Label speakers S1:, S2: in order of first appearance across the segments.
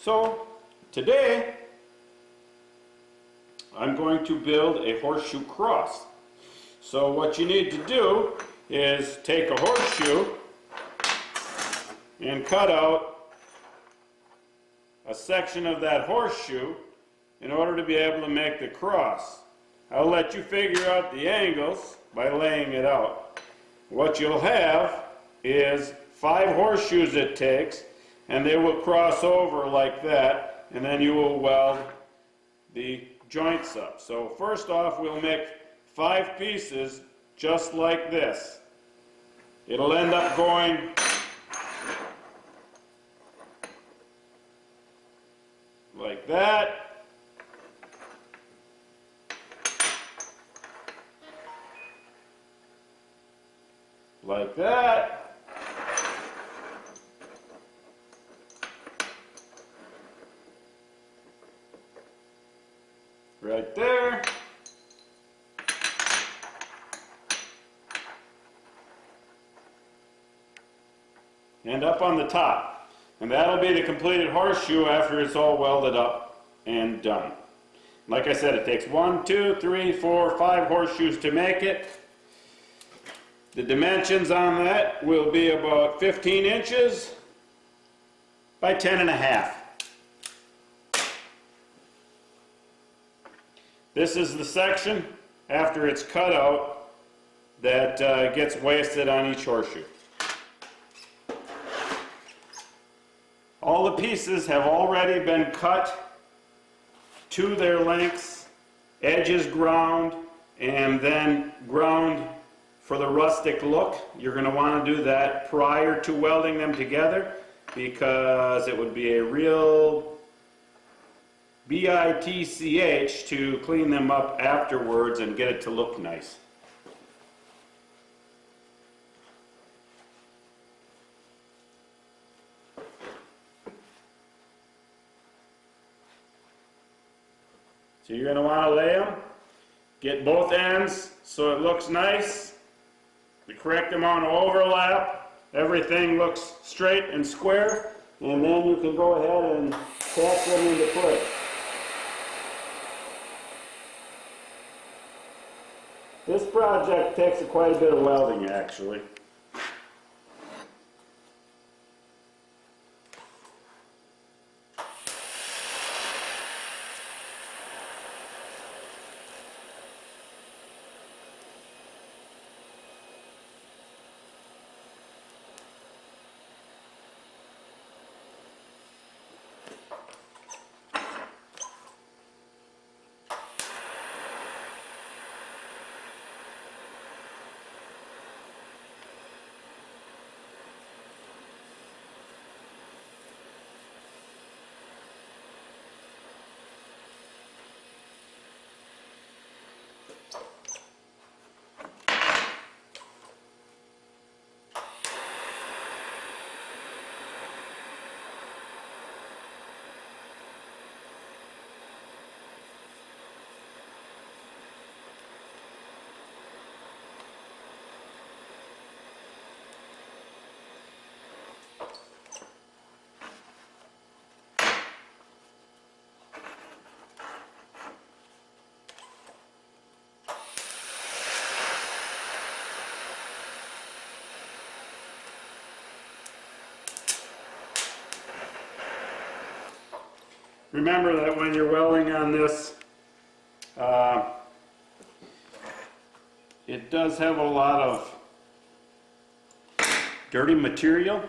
S1: So today I'm going to build a horseshoe cross. So what you need to do is take a horseshoe and cut out a section of that horseshoe in order to be able to make the cross. I'll let you figure out the angles by laying it out. What you'll have is 5 horseshoes it takes, and they will cross over like that, and then you will weld the joints up. So first off, we'll make 5 pieces just like this. It'll end up going like that, like that, right there, and up on the top. And that'll be the completed horseshoe after it's all welded up and done. Like I said, it takes 1, 2, 3, 4, 5 horseshoes to make it. The dimensions on that will be about 15 inches by 10.5. This is the section after it's cut out that gets wasted on each horseshoe. All the pieces have already been cut to their lengths, edges ground, and then ground for the rustic look. You're going to want to do that prior to welding them together, because it would be a real bitch to clean them up afterwards and get it to look nice. So you're going to want to lay them, get both ends so it looks nice, the correct amount of overlap, everything looks straight and square, and then you can go ahead and tack them into place. This project takes quite a bit of welding, actually. Remember that when you're welding on this, it does have a lot of dirty material.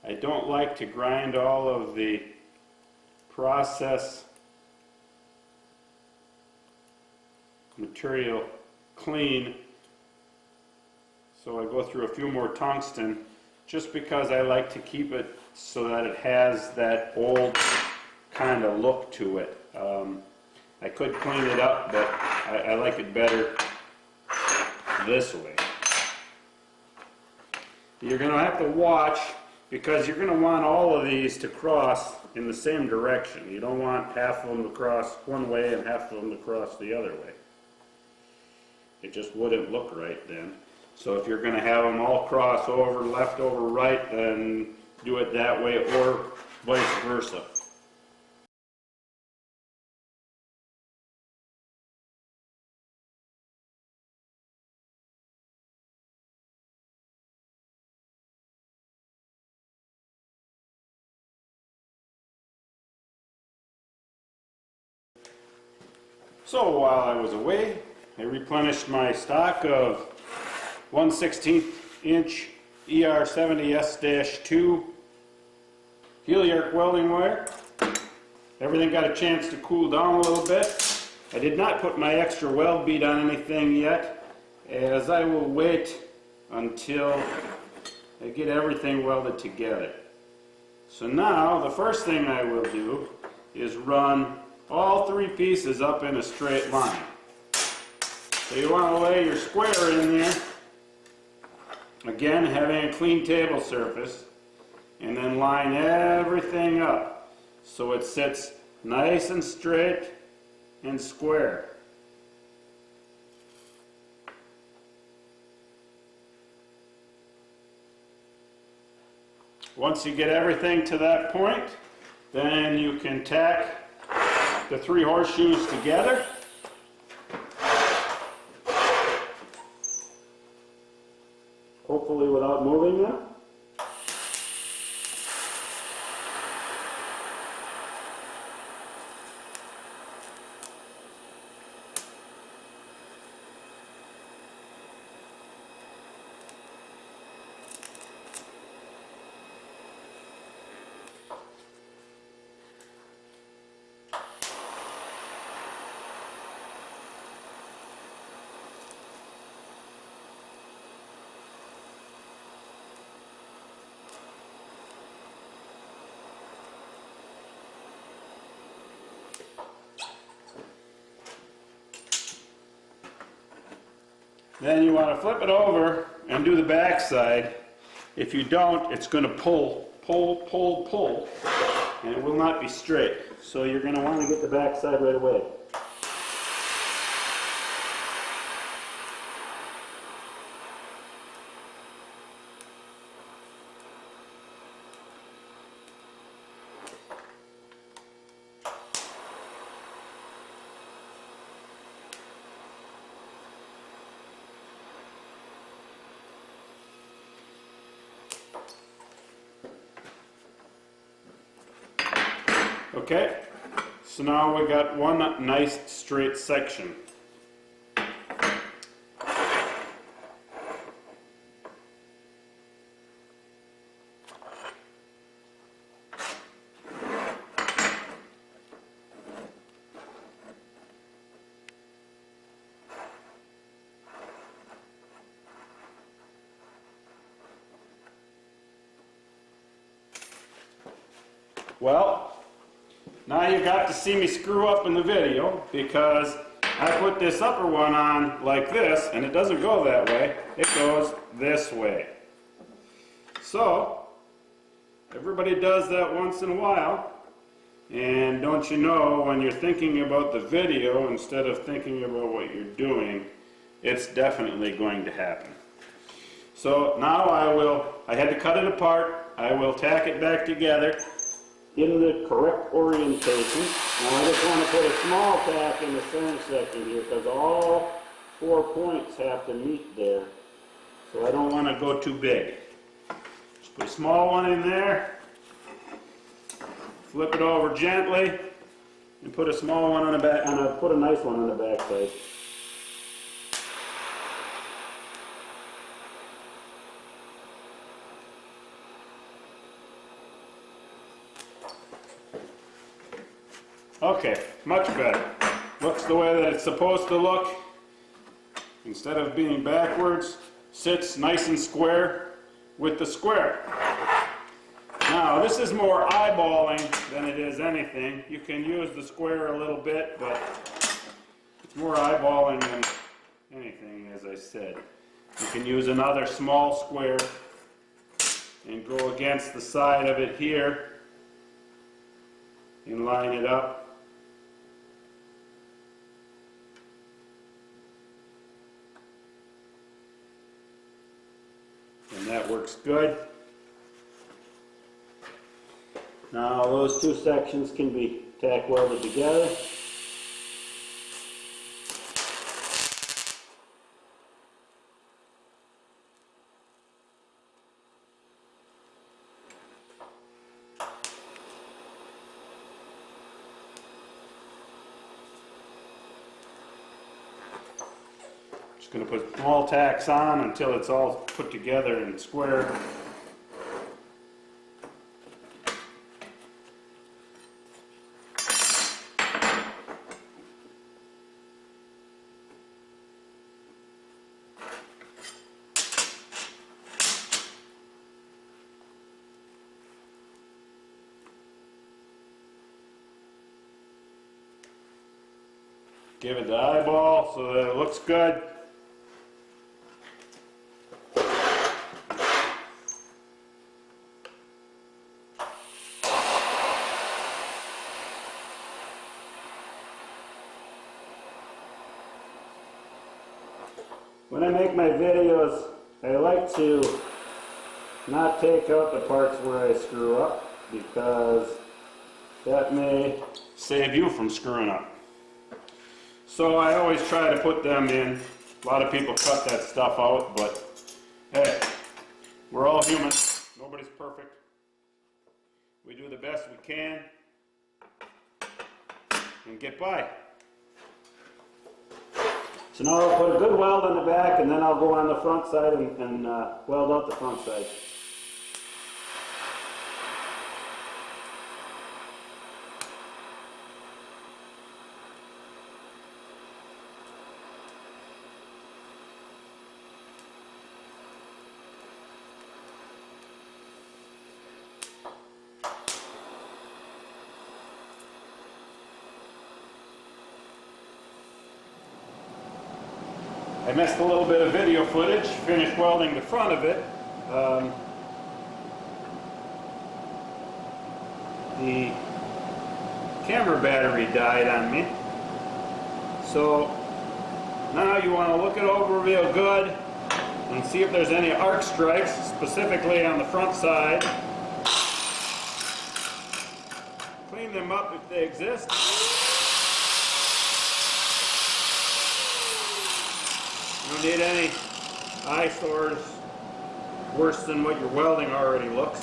S1: I don't like to grind all of the process material clean, so I go through a few more tungsten just because I like to keep it so that it has that old kind of look to it. I could clean it up, but I like it better this way. You're going to have to watch, because you're going to want all of these to cross in the same direction. You don't want half of them to cross one way and half of them to cross the other way. It just wouldn't look right then. So if you're going to have them all cross over, left over right, then do it that way, or vice versa. So while I was away, I replenished my stock of 1/16 inch ER70S-2 heel arc welding wire. Everything got a chance to cool down a little bit. I did not put my extra weld bead on anything yet, as I will wait until I get everything welded together. So now the first thing I will do is run all three pieces up in a straight line. So you want to lay your square in there, again having a clean table surface, and then line everything up so it sits nice and straight and square. Once you get everything to that point, then you can tack the three horseshoes together. Hopefully without moving them. Then you want to flip it over and do the back side. If you don't, it's going to pull, and it will not be straight. So you're going to want to get the back side right away. Okay, so now we got one nice straight section. Well, now you got to see me screw up in the video, because I put this upper one on like this, and it doesn't go that way, it goes this way. So, everybody does that once in a while, and don't you know, when you're thinking about the video instead of thinking about what you're doing, it's definitely going to happen. So now I had to cut it apart, I will tack it back together in the correct orientation. Now I just want to put a small tack in the center section here, because all 4 points have to meet there. So I don't want to go too big. Just put a small one in there, flip it over gently, and put a small one on the back, put a nice one on the back side. Okay, much better. Looks the way that it's supposed to look. Instead of being backwards, sits nice and square with the square. Now, this is more eyeballing than it is anything. You can use the square a little bit, but it's more eyeballing than anything, as I said. You can use another small square and go against the side of it here and line it up. And that works good. Now those two sections can be tack welded together. Just going to put small tacks on until it's all put together and square. Give it the eyeball so that it looks good. When I make my videos, I like to not take out the parts where I screw up, because that may save you from screwing up. So I always try to put them in. A lot of people cut that stuff out, but hey, we're all human. Nobody's perfect. We do the best we can and get by. So now I'll put a good weld on the back, and then I'll go on the front side and weld out the front side. I missed a little bit of video footage, finished welding the front of it. The camera battery died on me. So now you want to look it over real good and see if there's any arc strikes, specifically on the front side. Clean them up if they exist. You don't need any eyesores worse than what your welding already looks.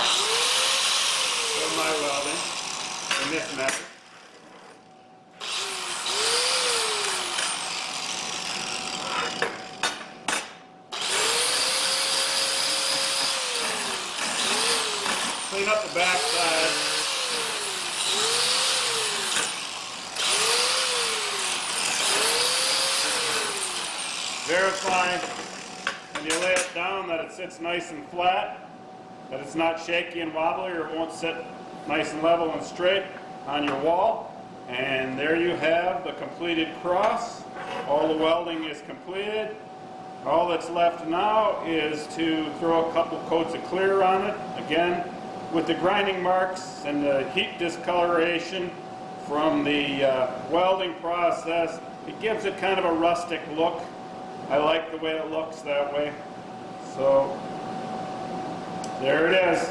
S1: For my welding in this method. Clean up the back side. Verify when you lay it down that it sits nice and flat, that it's not shaky and wobbly, or it won't sit nice and level and straight on your wall. And there you have the completed cross. All the welding is completed. All that's left now is to throw a couple coats of clear on it. Again, with the grinding marks and the heat discoloration from the welding process, it gives it kind of a rustic look. I like the way it looks that way. So there it is.